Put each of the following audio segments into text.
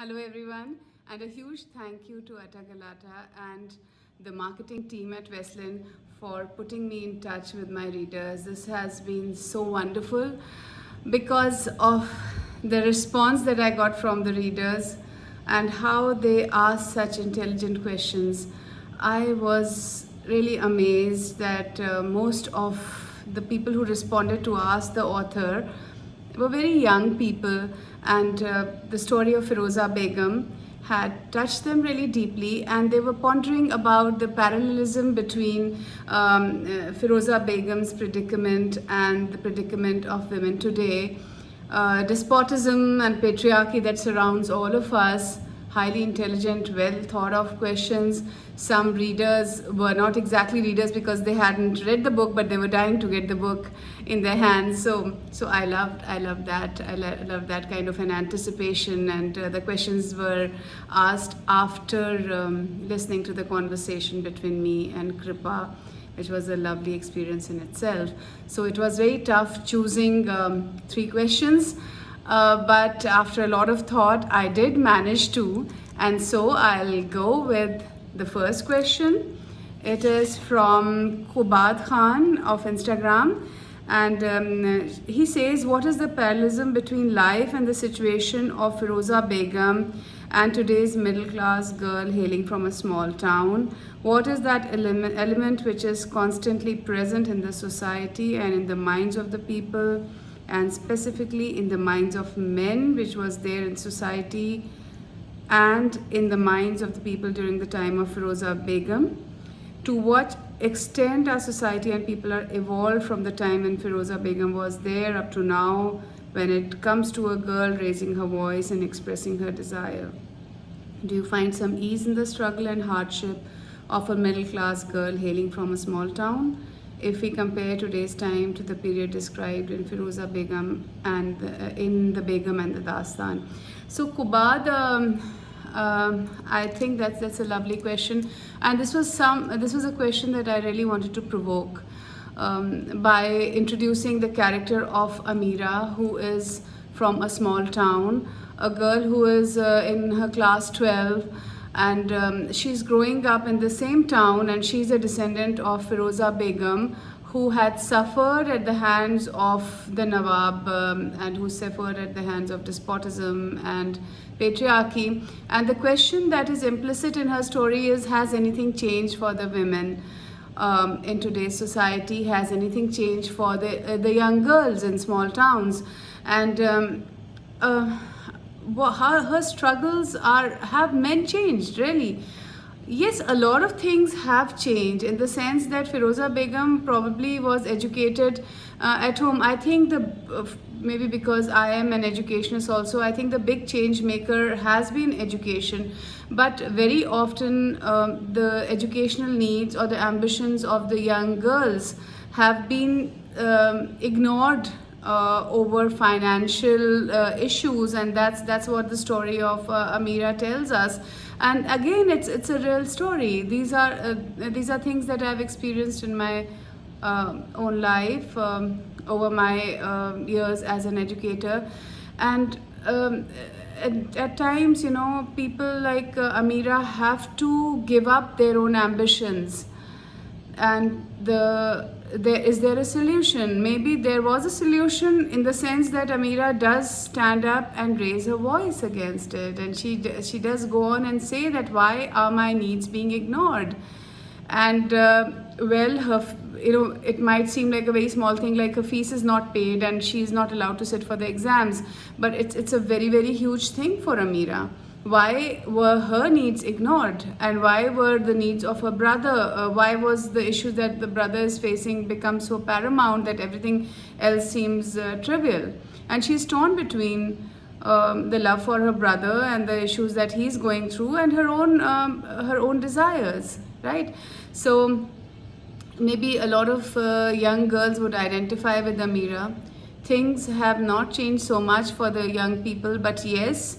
Hello everyone, and a huge thank you to Atagalata and the marketing team at Westland for putting me in touch with my readers. This has been so wonderful because of the response that I got from the readers and how they asked such intelligent questions. I was really amazed that most of the people who responded to ask the author were very young people, and the story of Firoza Begum had touched them really deeply, and they were pondering about the parallelism between Firoza Begum's predicament and the predicament of women today. Despotism and patriarchy that surrounds all of us, highly intelligent, well thought of questions. Some readers were not exactly readers because they hadn't read the book, but they were dying to get the book in their hands. So I loved that. Loved that kind of an anticipation, and the questions were asked after listening to the conversation between me and Kripa, which was a lovely experience in itself. So it was very tough choosing three questions. But after a lot of thought, I did manage to, and so I'll go with the first question. It is from Kubad Khan of Instagram, and he says, "What is the parallelism between life and the situation of Firoza Begum and today's middle-class girl hailing from a small town? What is that element which is constantly present in the society and in the minds of the people, and specifically in the minds of men, which was there in society and in the minds of the people during the time of Firoza Begum? To what extent our society and people are evolved from the time when Firoza Begum was there up to now, when it comes to a girl raising her voice and expressing her desire? Do you find some ease in the struggle and hardship of a middle-class girl hailing from a small town, if we compare today's time to the period described in Firoza Begum and in the Begum and the Dastan?" So Kubad, I think that's a lovely question, and this was a question that I really wanted to provoke by introducing the character of Amira, who is from a small town, a girl who is in her class 12, and she's growing up in the same town, and she's a descendant of Firoza Begum, who had suffered at the hands of the Nawab, and who suffered at the hands of despotism and patriarchy. And the question that is implicit in her story is, has anything changed for the women in today's society? Has anything changed for the young girls in small towns? And her struggles have men changed, really? Yes, a lot of things have changed in the sense that Firoza Begum probably was educated at home. I think maybe because I am an educationist also, I think the big change maker has been education. But very often the educational needs or the ambitions of the young girls have been ignored over financial issues, and that's what the story of Amira tells us. And again, it's a real story. These are things that I've experienced in my own life over my years as an educator, and at times, people like Amira have to give up their own ambitions. And is there a solution? Maybe there was a solution in the sense that Amira does stand up and raise her voice against it, and she does go on and say that, why are my needs being ignored? And it might seem like a very small thing, like her fees is not paid and she's not allowed to sit for the exams, but it's a very, very huge thing for Amira. Why were her needs ignored, and why were the needs of her brother? Why was the issue that the brother is facing become so paramount that everything else seems trivial? And she's torn between the love for her brother and the issues that he's going through, and her own desires, right? So maybe a lot of young girls would identify with Amira. Things have not changed so much for the young people, but yes,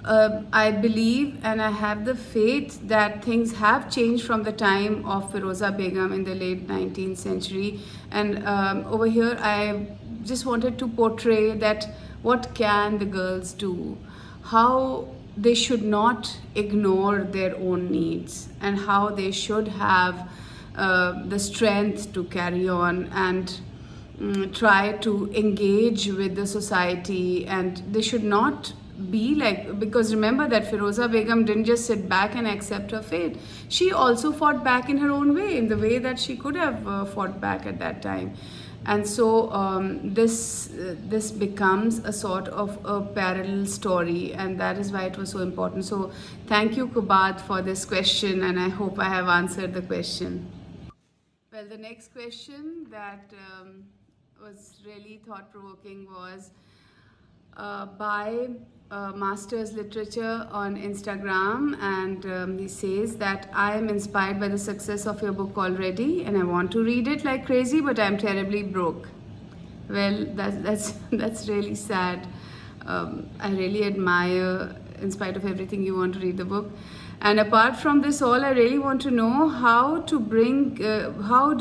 I believe and I have the faith that things have changed from the time of Firoza Begum in the late 19th century. And over here, I just wanted to portray that what can the girls do? how they should not ignore their own needs, and how they should have the strength to carry on and try to engage with the society. And they should not be like, because remember that Firoza Begum didn't just sit back and accept her fate. She also fought back in her own way, in the way that she could have fought back at that time. And so this becomes a sort of a parallel story, and that is why it was so important. So thank you, Kubad, for this question, and I hope I have answered the question. Well, the next question that was really thought-provoking was by Master's Literature on Instagram, and he says that I am inspired by the success of your book already, and I want to read it like crazy, but I'm terribly broke. Well, that's really sad. I really admire, in spite of everything, you want to read the book. And apart from this all, I really want to know how do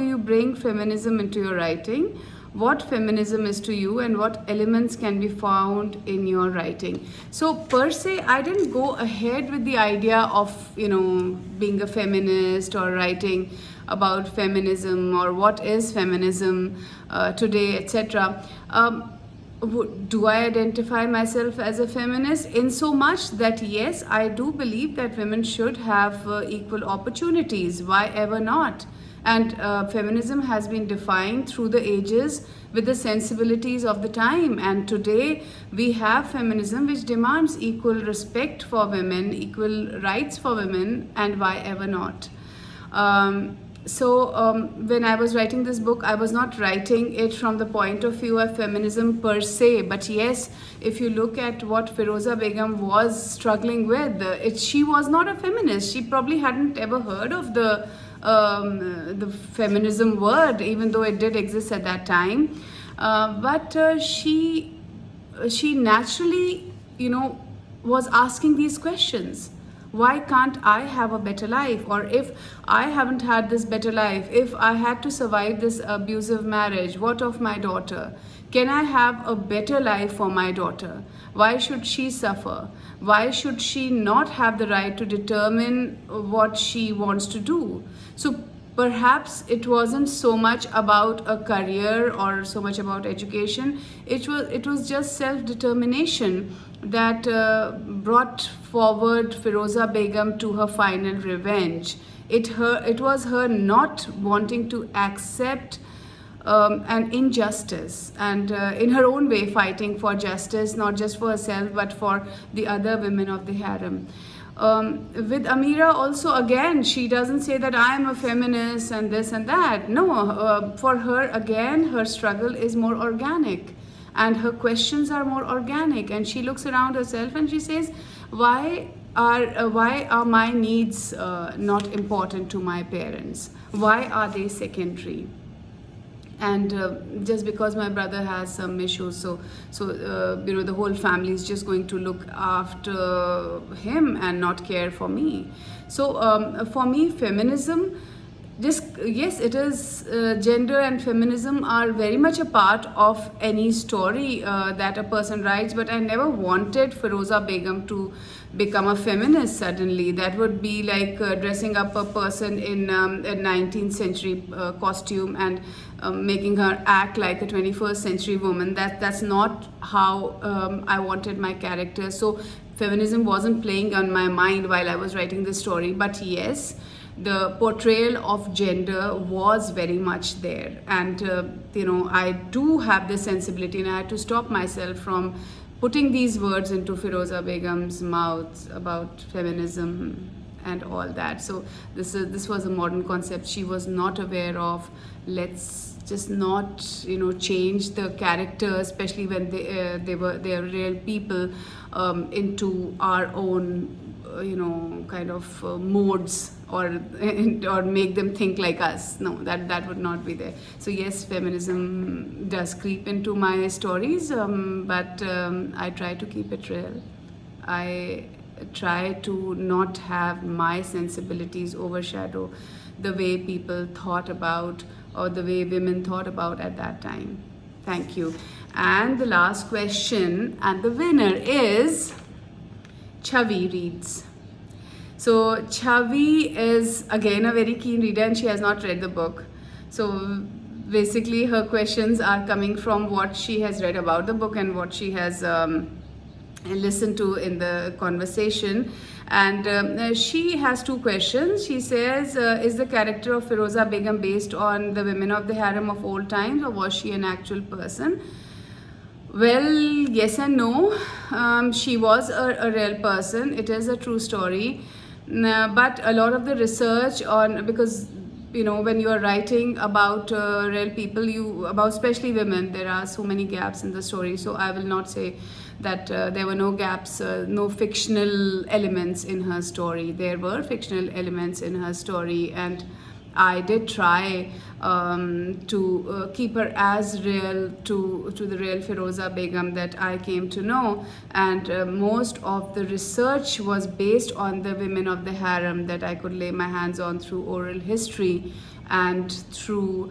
you bring feminism into your writing? What feminism is to you, and what elements can be found in your writing? So per se, I didn't go ahead with the idea of, being a feminist or writing about feminism or what is feminism today, etc. Do I identify myself as a feminist? In so much that yes, I do believe that women should have equal opportunities. Why ever not? And feminism has been defined through the ages with the sensibilities of the time. And today we have feminism which demands equal respect for women, equal rights for women, and why ever not? So when I was writing this book, I was not writing it from the point of view of feminism per se. But yes, if you look at what Firoza Begum was struggling with, she was not a feminist. She probably hadn't ever heard of the feminism word, even though it did exist at that time. But she naturally, was asking these questions. Why can't I have a better life? Or if I haven't had this better life, if I had to survive this abusive marriage, what of my daughter? Can I have a better life for my daughter? Why should she suffer? Why should she not have the right to determine what she wants to do? So perhaps it wasn't so much about a career or so much about education. It was just self-determination that brought forward Firoza Begum to her final revenge. It was her not wanting to accept an injustice, and in her own way fighting for justice, not just for herself but for the other women of the harem. With Amira also, again, she doesn't say that I am a feminist and this and that. No, for her, again, her struggle is more organic and her questions are more organic, and she looks around herself and she says, why are my needs not important to my parents? Why are they secondary? And just because my brother has some issues, so the whole family is just going to look after him and not care for me. So for me, feminism, yes, it is, gender and feminism are very much a part of any story that a person writes, but I never wanted Firoza Begum to become a feminist suddenly. That would be like dressing up a person in a 19th century costume and making her act like a 21st century woman. That's not how I wanted my character. So feminism wasn't playing on my mind while I was writing this story. But yes, the portrayal of gender was very much there, and I do have this sensibility, and I had to stop myself from putting these words into Firoza Begum's mouth about feminism and all that. So this was a modern concept she was not aware of. Let's just not change the character, especially when they are real people, into our own kind of modes, or make them think like us. No, that would not be there. So yes, feminism does creep into my stories, but I try to keep it real. I try to not have my sensibilities overshadow the way people thought about, or the way women thought about at that time. Thank you. And the last question, and the winner is Chavi reads. So Chavi is again a very keen reader and she has not read the book. So basically her questions are coming from what she has read about the book and what she has listened to in the conversation. And she has two questions. She says, is the character of Firoza Begum based on the women of the harem of old times, or was she an actual person? Well, yes and no. She was a real person. It is a true story. But a lot of the research on, because when you are writing about real people, about especially women, there are so many gaps in the story. So I will not say that there were no gaps, no fictional elements in her story. There were fictional elements in her story, and I did try to keep her as real to the real Firoza Begum that I came to know. And most of the research was based on the women of the harem that I could lay my hands on through oral history and through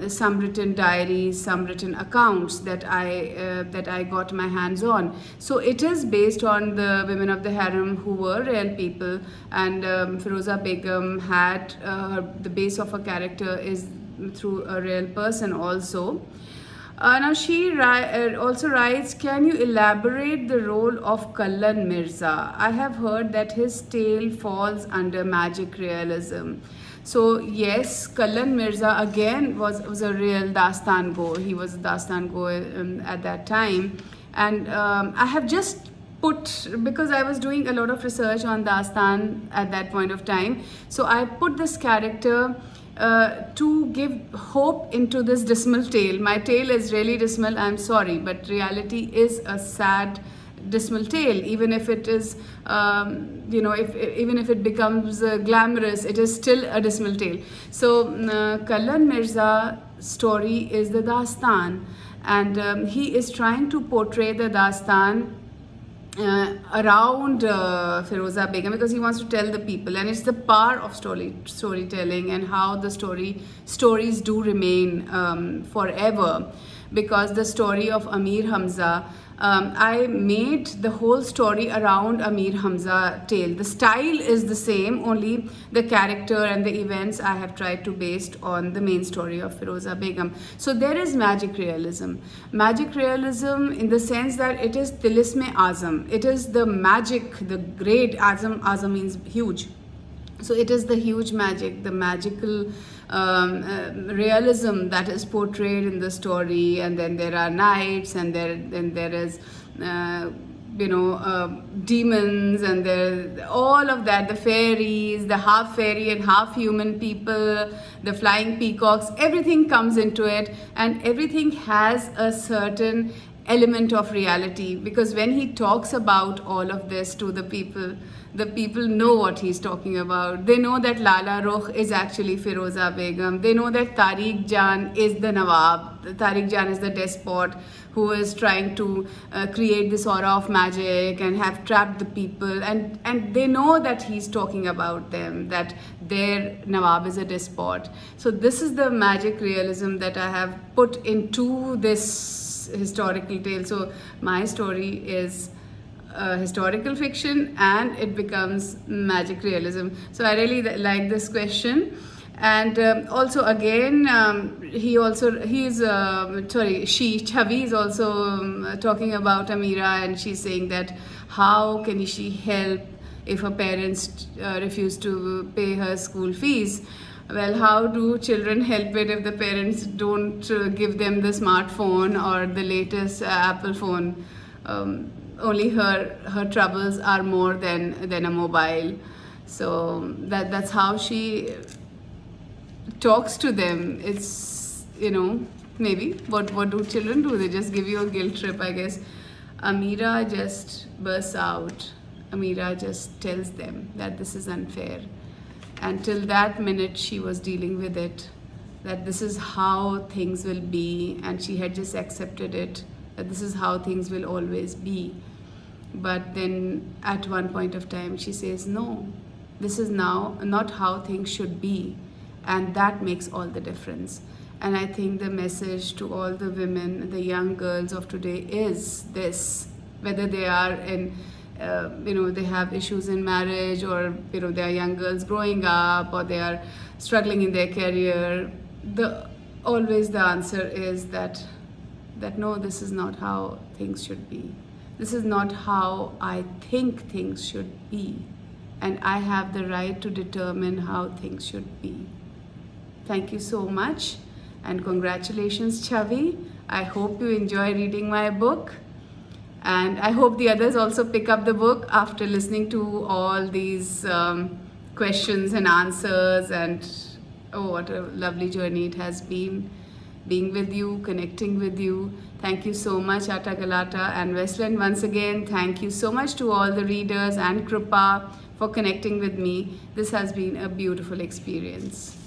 some written diaries, some written accounts that I got my hands on. So it is based on the women of the harem who were real people, and Firoza Begum had the base of her character is through a real person also. Now she also writes, can you elaborate the role of Kallan Mirza? I have heard that his tale falls under magic realism. So yes, Kallan Mirza again was a real Dastan go. He was a Dastan go at that time. And I have just put, because I was doing a lot of research on Dastan at that point of time, so I put this character to give hope into this dismal tale. My tale is really dismal, I'm sorry, but reality is a sad, dismal tale. Even if it is, even if it becomes glamorous, it is still a dismal tale. So Kallan Mirza's story is the Dastan, and he is trying to portray the Dastan around Firoza Begum, because he wants to tell the people, and it's the power of storytelling and how the stories do remain forever. Because the story of Amir Hamza, I made the whole story around Amir Hamza tale. The style is the same, only the character and the events I have tried to based on the main story of Firoza Begum. So there is magic realism. Magic realism in the sense that it is Tilisme Azam. It is the magic, the great Azam. Azam means huge. So it is the huge magic, the magical realism that is portrayed in the story. And then there are knights, and then there is demons, and there all of that, the fairies, the half fairy and half human people, the flying peacocks, everything comes into it, and everything has a certain element of reality. Because when he talks about all of this to the people know what he's talking about. They know that Lala Rukh is actually Firoza Begum. They know that Tariq Jan is the Nawab. Tariq Jan is the despot who is trying to create this aura of magic and have trapped the people. And they know that he's talking about them, that their Nawab is a despot. So this is the magic realism that I have put into this historical tale. So my story is historical fiction and it becomes magic realism. So I really like this question. And also again, Chavi is also talking about Amira, and she's saying that how can she help if her parents refuse to pay her school fees. Well, how do children help it if the parents don't give them the smartphone or the latest Apple phone? Only her troubles are more than a mobile. So that's how she talks to them. It's, maybe what do children do? They just give you a guilt trip, I guess. Amira just bursts out. Amira just tells them that this is unfair. And till that minute she was dealing with it, that this is how things will be, and she had just accepted it, that this is how things will always be. But then at one point of time she says, no, this is now not how things should be, and that makes all the difference. And I think the message to all the women, the young girls of today is this, whether they are in they have issues in marriage, or they are young girls growing up, or they are struggling in their career, always the answer is that no, this is not how things should be. This is not how I think things should be, and I have the right to determine how things should be. Thank you so much, and congratulations, Chavi. I hope you enjoy reading my book, and I hope the others also pick up the book after listening to all these questions and answers. And oh, what a lovely journey it has been, being with you, connecting with you. Thank you so much, Atta Galata and Westland. Once again, thank you so much to all the readers and Kripa for connecting with me. This has been a beautiful experience.